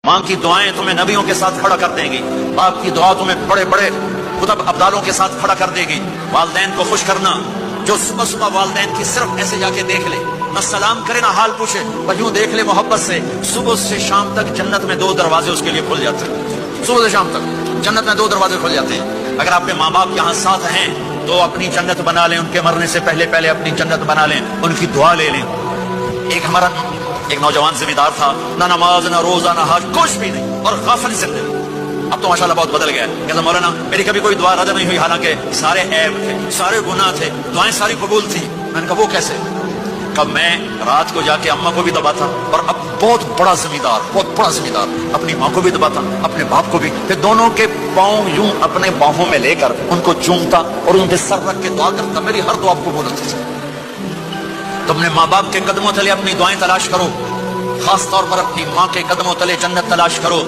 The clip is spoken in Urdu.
ماں کی دعائیں تمہیں نبیوں کے ساتھ کھڑا کر دیں گی، باپ کی دعا تمہیں بڑے بڑے کتب ابدالوں کے ساتھ کھڑا کر دے گی۔ والدین کو خوش کرنا، جو صبح صبح والدین کی صرف ایسے جا کے دیکھ لے، نہ سلام کرے نہ حال پوچھے، وہ یوں دیکھ لے محبت سے، صبح سے شام تک جنت میں 2 دروازے اس کے لیے کھل جاتے ہیں۔ صبح سے شام تک جنت میں 2 دروازے کھل جاتے ہیں۔ اگر آپ کے ماں باپ یہاں ساتھ ہیں تو اپنی جنت بنا لیں، ان کے مرنے سے پہلے پہلے اپنی جنت بنا لیں، ان کی دعا لے لیں۔ ایک نوجوان زمیندار تھا، نہ نماز نہ روزہ نہ حج، کچھ بھی نہیں، اور غافل زندگی۔ اب تو ماشاءاللہ بہت بدل گیا ہے۔ کہتا مولانا میری کبھی کوئی دعا رد نہیں ہوئی، حالانکہ سارے عیب تھے، سارے گناہ تھے، دعائیں ساری قبول تھی۔ میں نے کہا وہ کیسے؟ کب میں رات کو جا کے اماں کو بھی دباتا، اور اب بہت بڑا زمیندار اپنی ماں کو بھی دباتا، اپنے باپ کو بھی، پھر دونوں کے پاؤں یوں اپنے باہوں میں لے کر ان کو چومتا اور ان پہ سر رکھ کے دعا کرتا، میری ہر دعا قبول ہوتی تھی۔ تم نے ماں باپ کے قدموں تلے اپنی دعائیں تلاش کرو، خاص طور پر اپنی ماں کے قدموں تلے جنت تلاش کرو۔